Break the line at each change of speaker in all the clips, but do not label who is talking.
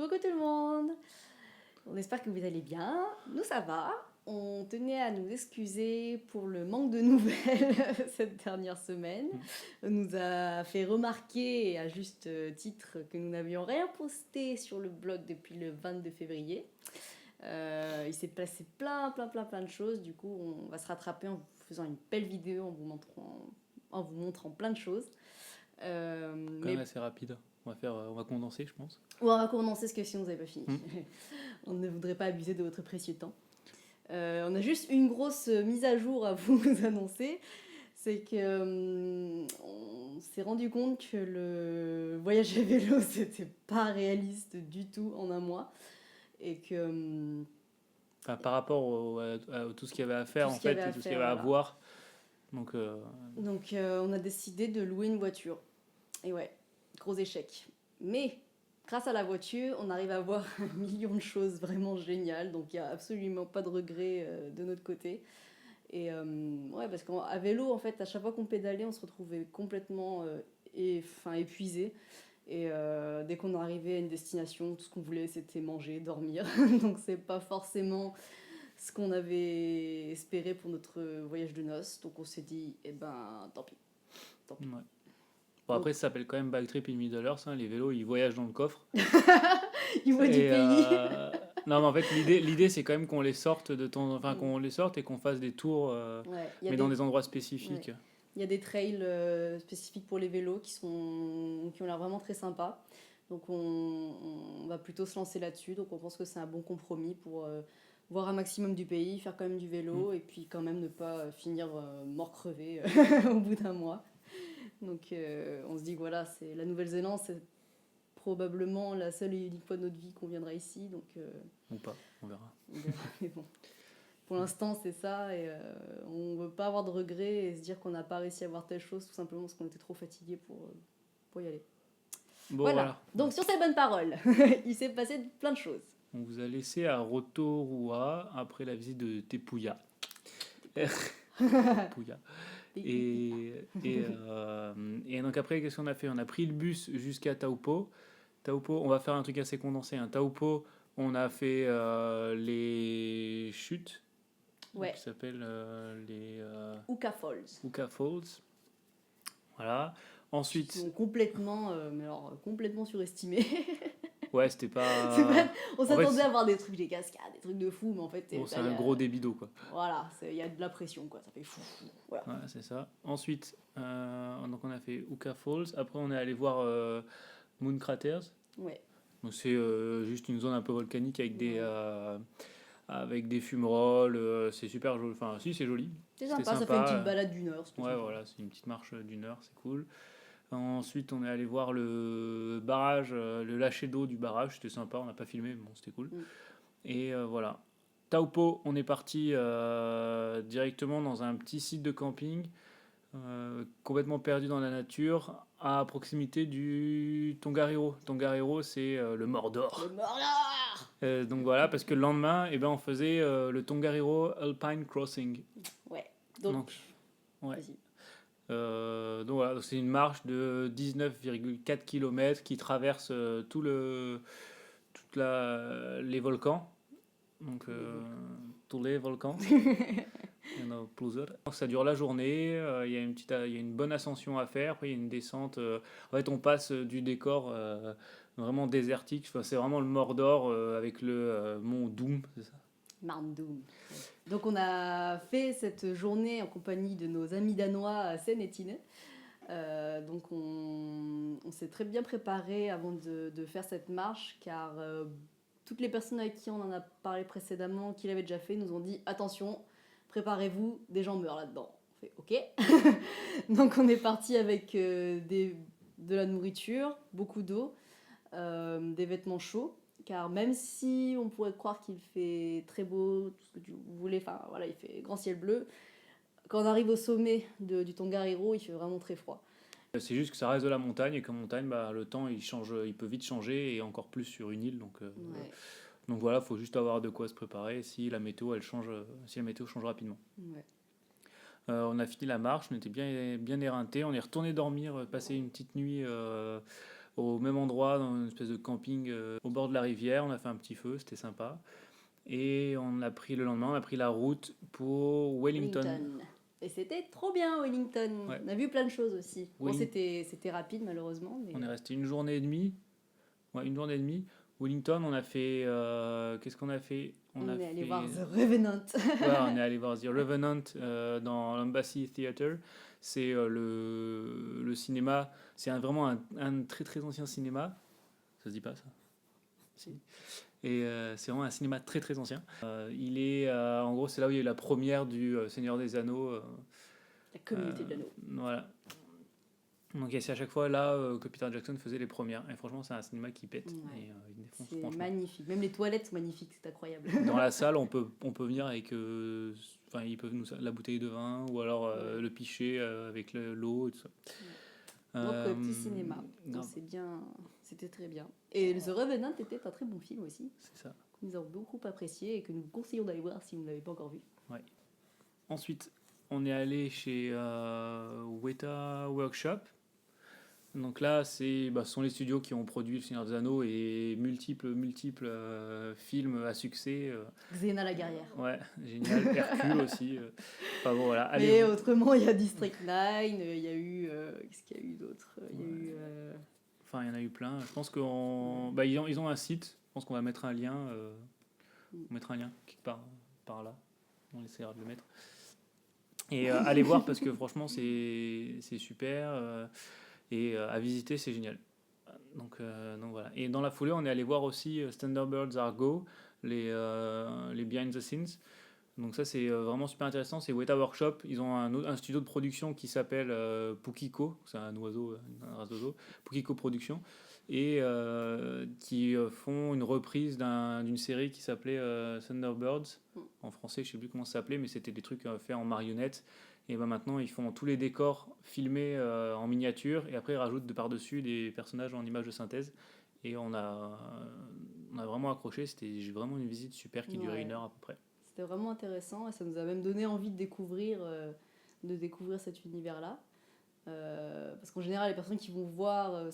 Coucou tout le monde. On espère que vous allez bien. Nous ça va. On tenait à nous excuser pour le manque de nouvelles cette dernière semaine. On nous a fait remarquer à juste titre que nous n'avions rien posté sur le blog depuis le 22 février. Il s'est passé plein de choses. Du coup, on va se rattraper en vous faisant une belle vidéo en vous montrant plein de choses.
Quand même assez rapide. On va condenser, je pense.
On va commencer ce que sinon vous n'avez pas fini.
Mm.
On ne voudrait pas abuser de votre précieux temps. On a juste une grosse mise à jour à vous annoncer. C'est que on s'est rendu compte que le voyage à vélo, c'était pas réaliste du tout en un mois. Et que
Enfin, par rapport à tout ce qu'il y avait à faire,
Tout ce
en
qu'il y
fait,
avait à
et tout ce qu'il y
faire,
avait à
voilà.
voir. Donc,
on a décidé de louer une voiture. Et ouais, gros échec. Mais grâce à la voiture, on arrive à voir un million de choses vraiment géniales. Donc il n'y a absolument pas de regret de notre côté. Et ouais, parce qu'à vélo, en fait, à chaque fois qu'on pédalait, on se retrouvait complètement épuisé. Et dès qu'on arrivait à une destination, tout ce qu'on voulait, c'était manger, dormir. Donc c'est pas forcément ce qu'on avait espéré pour notre voyage de noces. Donc on s'est dit, eh ben, tant pis.
ouais. Bon, après, ça s'appelle quand même Backtrip in Middle Earth. Hein. Les vélos, ils voyagent dans le coffre.
Il voit du
Et,
pays.
non, mais en fait, l'idée, c'est quand même qu'on les sorte de temps, enfin, qu'on les sorte et qu'on fasse des tours,
Ouais,
mais dans des endroits spécifiques.
ouais. Il y a des trails spécifiques pour les vélos qui ont l'air vraiment très sympas. Donc on va plutôt se lancer là-dessus. Donc on pense que c'est un bon compromis pour voir un maximum du pays, faire quand même du vélo et puis quand même ne pas finir mort crevé au bout d'un mois. Donc on se dit que voilà, c'est la Nouvelle-Zélande, c'est probablement la seule et unique fois de notre vie qu'on viendra ici. Donc
Ou pas, on verra.
mais bon. Pour l'instant, c'est ça, et on veut pas avoir de regrets et se dire qu'on n'a pas réussi à voir telle chose tout simplement parce qu'on était trop fatigué pour y aller.
Bon,
Voilà.
voilà.
Donc sur ces bonnes paroles, il s'est passé plein de choses.
On vous a laissé à Rotorua après la visite de Tepuya. Tepuya. Et donc après, qu'est-ce qu'on a fait? On a pris le bus jusqu'à Taupo. Taupo, on va faire un truc assez condensé. Hein. Taupo, on a fait les chutes,
Ouais.
qui s'appellent les
Uka Falls.
Uka Falls. Voilà. Ensuite,
Qui sont complètement, complètement surestimés.
ouais, c'était pas.
On
En fait,
s'attendait à voir des trucs, des cascades, des trucs de fou, mais en fait,
bon, c'est un gros débit d'eau, quoi.
Voilà, il y a de la pression, quoi. Ça fait fou. Voilà.
Ouais, c'est ça. Ensuite, donc on a fait Uka Falls. Après, on est allé voir Moon Craters.
Ouais.
Donc c'est juste une zone un peu volcanique avec des fumerolles. C'est super joli. Enfin, si, c'est joli.
C'est
C'était
sympa, ça fait une petite balade d'une heure.
Ouais, voilà, c'est une petite marche d'une heure, c'est cool. Ensuite, on est allé voir le barrage, le lâcher d'eau du barrage. C'était sympa, on n'a pas filmé, mais bon, c'était cool. Et voilà. Taupo, on est parti directement dans un petit site de camping, complètement perdu dans la nature, à proximité du Tongariro. Tongariro, c'est le Mordor.
Le Mordor.
Donc voilà, parce que le lendemain, on faisait le Tongariro Alpine Crossing.
Ouais. Donc
ouais.
vas-y.
Donc voilà, c'est une marche de 19,4 km qui traverse les volcans. Donc tous les volcans. Il y en a plusieurs. Donc, ça dure la journée, il y a une bonne ascension à faire, après il y a une descente. En fait, on passe du décor vraiment désertique. Enfin, c'est vraiment le Mordor avec le mont Doom, c'est ça?
Mount Doom. Donc on a fait cette journée en compagnie de nos amis danois à Seine-et-Tiney. Donc on s'est très bien préparé avant de faire cette marche car toutes les personnes avec qui on en a parlé précédemment, qui l'avaient déjà fait, nous ont dit attention, préparez-vous, des gens meurent là-dedans. On fait ok. Donc on est parti avec de la nourriture, beaucoup d'eau, des vêtements chauds. Car même si on pourrait croire qu'il fait très beau, tout ce que tu voulais, enfin voilà, il fait grand ciel bleu, quand on arrive au sommet du Tongariro, il fait vraiment très froid.
C'est juste que ça reste de la montagne et qu'en montagne, le temps il peut vite changer et encore plus sur une île. Donc voilà, il faut juste avoir de quoi se préparer si la météo change rapidement.
Ouais.
On a fini la marche, on était bien éreintés, on est retourné dormir, passer une petite nuit au même endroit, dans une espèce de camping au bord de la rivière. On a fait un petit feu, c'était sympa. Et le lendemain, on a pris la route pour Wellington.
Et c'était trop bien, Wellington.
Ouais.
On a vu plein de choses aussi. Bon,
Welling-
c'était rapide, malheureusement. Mais...
On est resté une journée et demie. Ouais, une journée et demie. Wellington, on a fait... qu'est-ce qu'on a fait?
On est allé voir The Revenant.
Ouais, on est allé voir The Revenant dans l'Embassy Theatre. C'est le cinéma. C'est vraiment un très très ancien cinéma. Ça se dit pas ça? Si. Et c'est vraiment un cinéma très très ancien. Il est, en gros, c'est là où il y a eu la première du Seigneur des Anneaux.
La communauté de l'anneau.
Voilà. Donc c'est à chaque fois là que Peter Jackson faisait les premières. Et franchement, c'est un cinéma qui pète.
Ouais.
Et, il défonce,
c'est
franchement.
magnifique. Même les toilettes sont magnifiques, c'est incroyable.
Dans la salle, on peut venir avec... Enfin, ils peuvent nous la bouteille de vin ou alors le pichet avec l'eau et tout ça.
Donc petit cinéma. Donc, c'était très bien. Et The Revenant était un très bon film aussi.
C'est ça.
Que nous avons beaucoup apprécié et que nous conseillons d'aller voir si vous ne l'avez pas encore vu.
Ouais. Ensuite, on est allé chez Weta Workshop. Donc là, ce sont les studios qui ont produit Le Seigneur des Anneaux et multiples films à succès.
Xena la guerrière.
Ouais, génial. Hercule aussi. Enfin bon, voilà.
Mais autrement, il y a District 9, il y a eu... qu'est-ce qu'il y a eu d'autre? Il y a eu...
Enfin, il y en a eu plein. Je pense qu'ils ont un site. Je pense qu'on va mettre un lien. On mettra un lien quelque part par là. On essaiera de le mettre. Et allez voir parce que franchement, c'est super. Et à visiter, c'est génial. Donc voilà. Et dans la foulée, on est allé voir aussi Thunderbirds Argo, les behind the scenes. Donc ça, c'est vraiment super intéressant. C'est Weta Workshop. Ils ont un studio de production qui s'appelle Pukiko. C'est un oiseau, un race d'oiseau. Pukiko Production. Et qui font une reprise d'une série qui s'appelait Thunderbirds. En français, je ne sais plus comment ça s'appelait, mais c'était des trucs faits en marionnettes. Et maintenant, ils font tous les décors filmés en miniature. Et après, ils rajoutent de par-dessus des personnages en images de synthèse. Et on a vraiment accroché. C'était vraiment une visite super qui durait 1 heure à peu près.
C'était vraiment intéressant et ça nous a même donné envie de découvrir cet univers-là. Parce qu'en général, les personnes qui vont voir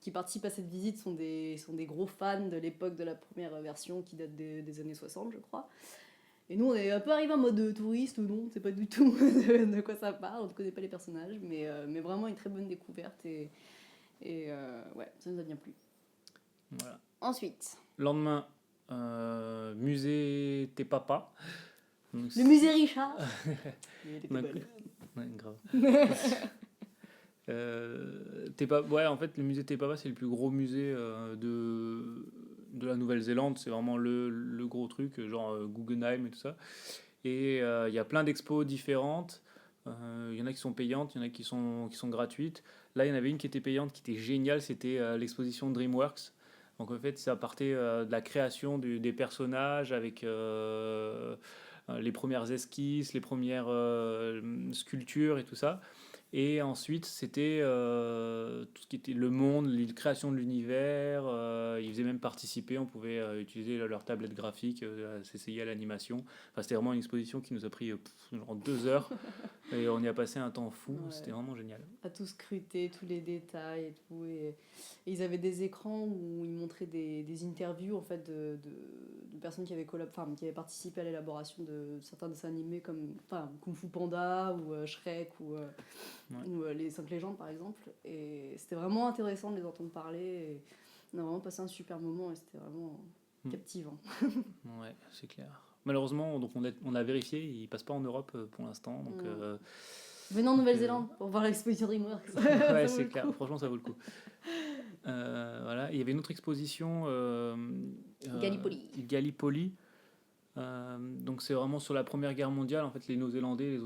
qui participent à cette visite sont des gros fans de l'époque de la première version qui date des années 60, je crois. Et nous, on est un peu arrivés en mode touriste, non, on sait pas du tout de quoi ça parle, on ne connaît pas les personnages, mais vraiment une très bonne découverte et ouais, ça nous a bien plu.
Voilà.
Ensuite.
Lendemain, musée Tes Papas.
Donc, le musée Richard.
Ouais, grave. Ouais, en fait, le musée Tes Papas, c'est le plus gros musée de la Nouvelle-Zélande. C'est vraiment le gros truc, genre Guggenheim et tout ça. Et il y a plein d'expos différentes. Il y en a qui sont payantes, il y en a qui sont gratuites. Là, il y en avait une qui était payante, qui était géniale. C'était l'exposition DreamWorks. Donc, en fait, ça partait de la création des personnages avec... les premières esquisses, les premières sculptures et tout ça. Et ensuite, c'était tout ce qui était le monde, la création de l'univers. Ils faisaient même participer, on pouvait utiliser leur tablette graphique, s'essayer à l'animation. Enfin, c'était vraiment une exposition qui nous a pris genre 2 heures. Et on y a passé un temps fou, ouais. C'était vraiment génial.
À tout scruter, tous les détails et tout. Et ils avaient des écrans où ils montraient des interviews en fait, de personnes qui avaient participé à l'élaboration de certains dessins animés comme Kung Fu Panda ou Shrek ou les 5 légendes par exemple. Et c'était vraiment intéressant de les entendre parler. Et on a vraiment passé un super moment et c'était vraiment captivant.
Ouais, c'est clair. Malheureusement, donc on a vérifié, il ne passe pas en Europe pour l'instant. Donc,
venez en Nouvelle-Zélande pour voir l'exposition DreamWorks.
Ouais, c'est clair. Franchement, ça vaut le coup. Voilà. Il y avait une autre exposition, Gallipoli. Donc c'est vraiment sur la Première Guerre mondiale. En fait, les Néo-Zélandais,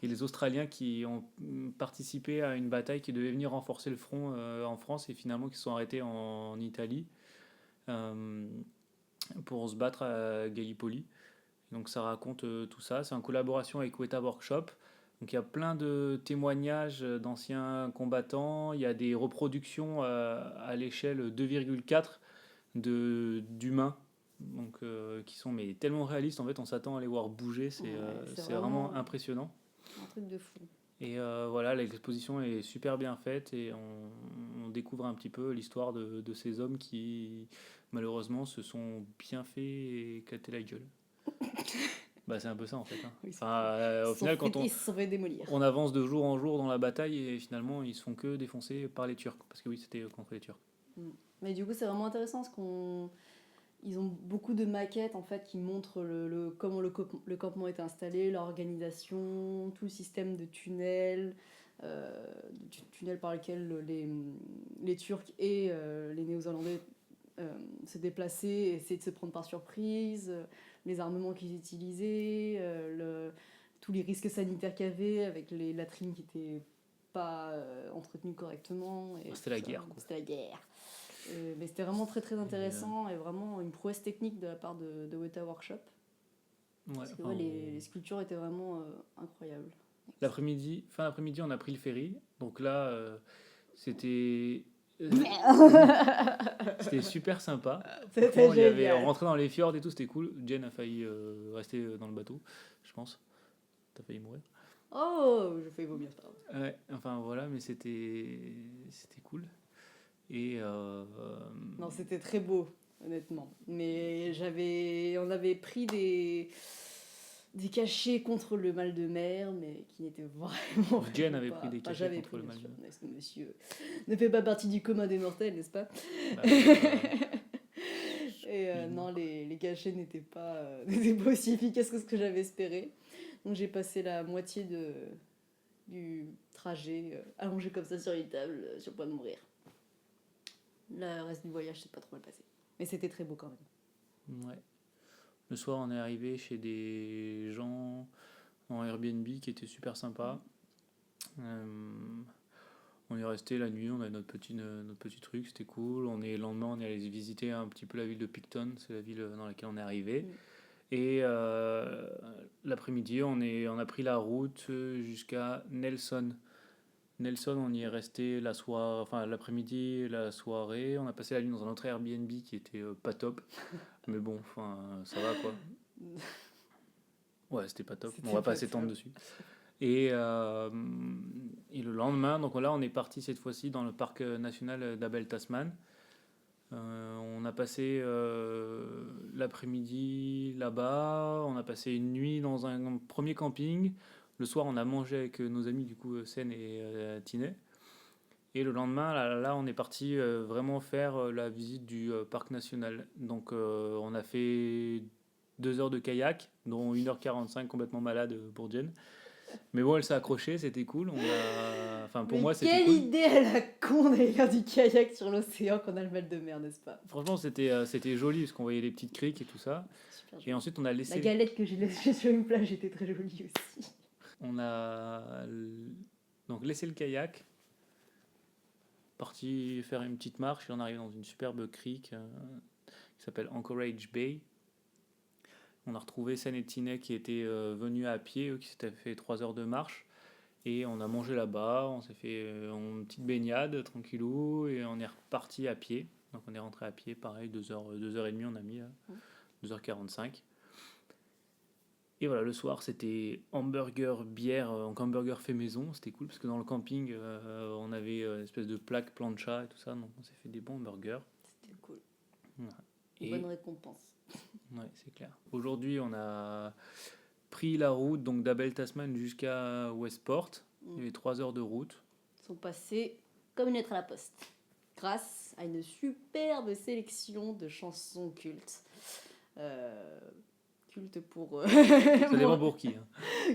et les Australiens qui ont participé à une bataille qui devait venir renforcer le front en France et finalement qui se sont arrêtés en Italie. Pour se battre à Gallipoli. Donc ça raconte tout ça. C'est en collaboration avec Weta Workshop. Donc il y a plein de témoignages d'anciens combattants. Il y a des reproductions à l'échelle 2,4 d'humains. Donc, qui sont tellement réalistes. En fait, on s'attend à les voir bouger. C'est vraiment impressionnant.
Un truc de fou.
Et voilà, l'exposition est super bien faite et on découvre un petit peu l'histoire de ces hommes qui, malheureusement, se sont bien fait éclater la gueule. Bah, c'est un peu ça en fait. Hein.
Oui,
Enfin, au final,
ils se sont fait démolir.
on avance de jour en jour dans la bataille et finalement, ils se font que défoncer par les Turcs. Parce que oui, c'était contre les Turcs.
Mais du coup, c'est vraiment intéressant parce ils ont beaucoup de maquettes en fait qui montrent comment le campement est installé, l'organisation, tout le système de tunnels, tunnels par lesquels les Turcs et les Néo-Zélandais se déplaçaient, essayaient de se prendre par surprise, les armements qu'ils utilisaient, tous les risques sanitaires qu'il y avait avec les latrines qui n'étaient pas entretenues correctement. Et
c'était la guerre. Quoi.
C'était la guerre. Mais c'était vraiment très très intéressant et vraiment une prouesse technique de la part de Weta Workshop. Parce que les sculptures étaient vraiment incroyables.
Fin d'après-midi, on a pris le ferry. Donc là, c'était super sympa.
C'était génial.
On rentrait dans les fjords et tout, c'était cool. Jen a failli rester dans le bateau, je pense. T'as failli mourir.
Oh, je fais vomir, pardon.
Ouais, enfin voilà, mais c'était cool. Et
non, c'était très beau, honnêtement. Mais on avait pris des cachets contre le mal de mer, mais qui n'étaient vraiment.
Jen avait pris des cachets contre le mal de
mer. Monsieur ne fait pas partie du commun des mortels, n'est-ce pas? Et non, les cachets n'étaient pas aussi efficaces que ce que j'avais espéré. Donc j'ai passé la moitié du trajet allongé comme ça sur une table, sur le point de mourir. Le reste du voyage s'est pas trop mal passé. Mais c'était très beau quand même.
Ouais. Le soir, on est arrivé chez des gens en Airbnb qui étaient super sympas. On est resté la nuit, on a notre petit truc, c'était cool. Le lendemain, on est allé visiter un petit peu la ville de Picton, c'est la ville dans laquelle on est arrivé. Et l'après-midi, on a pris la route jusqu'à Nelson. Nelson, on y est resté l'après-midi, la soirée. On a passé la nuit dans un autre Airbnb qui était pas top. Mais bon, ça va quoi. Ouais, c'était pas top. On va pas s'étendre dessus. Et le lendemain, donc là, on est parti cette fois-ci dans le parc national d'Abel Tasman. On a passé l'après-midi là-bas. On a passé une nuit dans un premier camping. Le soir, on a mangé avec nos amis, du coup, Sen et Tinet. Et le lendemain, là on est parti vraiment faire la visite du parc national. Donc, on a fait 2 heures de kayak, dont 1h45 complètement malade pour Jen. Mais bon, elle s'est accrochée, c'était cool. Pour moi, c'était cool.
Quelle idée à la con d'aller faire du kayak sur l'océan quand on a le mal de mer, n'est-ce pas?
Franchement, c'était joli parce qu'on voyait les petites criques et tout ça. Et ensuite, on a laissé...
La galette que j'ai laissée sur une plage était très jolie aussi.
On a donc laissé le kayak, parti faire une petite marche et on arrive dans une superbe crique qui s'appelle Anchorage Bay. On a retrouvé Sen et Tinet qui étaient venus à pied, eux qui s'étaient fait 3 heures de marche. Et on a mangé là-bas, on s'est fait une petite baignade tranquillou et on est reparti à pied. Donc on est rentré à pied, pareil, 2h30 on a mis, 2h45. Et voilà, le soir c'était hamburger, bière, donc hamburger fait maison, c'était cool parce que dans le camping on avait une espèce de plaque plancha et tout ça, donc on s'est fait des bons burgers.
C'était cool.
Voilà.
Bonne récompense.
Ouais, c'est clair. Aujourd'hui on a pris la route donc d'Abel Tasman jusqu'à Westport. Il y avait 3 heures de route.
Ils sont passés comme une lettre à la poste, grâce à une superbe sélection de chansons cultes. Culte pour...
Ça dépend pour qui. Hein.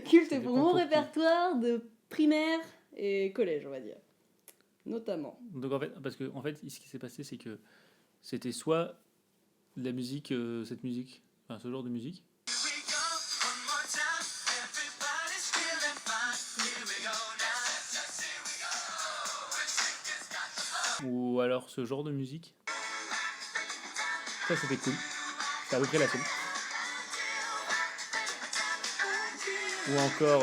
Culte pour mon répertoire de primaire et collège, on va dire. Notamment.
Donc parce que en fait, ce qui s'est passé, c'est que c'était soit de la musique, cette musique, enfin ce genre de musique. Ou alors ce genre de musique. Ça, c'était cool. C'était à peu près la seule. Ou encore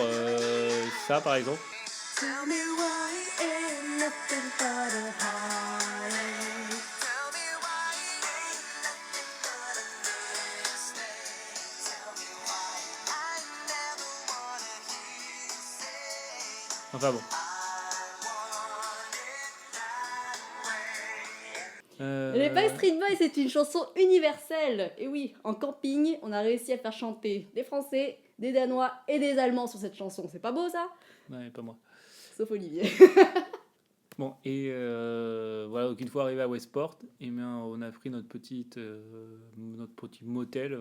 ça, par exemple. Enfin bon.
Les Backstreet Boys, c'est une chanson universelle. Et oui, en camping, on a réussi à faire chanter des Français, des Danois et des Allemands sur cette chanson. C'est pas beau ça?
Ouais, pas moi.
Sauf Olivier.
Bon, et voilà, donc une fois arrivé à Westport, et bien, on a pris notre petit motel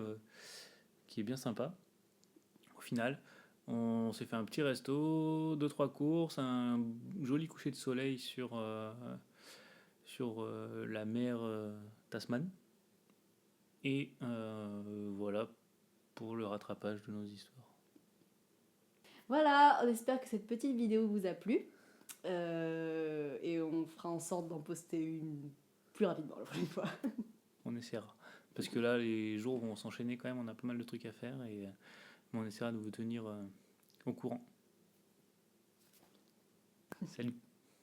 qui est bien sympa. Au final, on s'est fait un petit resto, 2-3 courses, un joli coucher de soleil sur la mer Tasman. Et voilà pour le rattrapage de nos histoires.
Voilà, on espère que cette petite vidéo vous a plu. Et on fera en sorte d'en poster une plus rapidement la prochaine fois.
On essaiera. Parce que là, les jours vont s'enchaîner quand même, on a pas mal de trucs à faire et on essaiera de vous tenir au courant. Salut.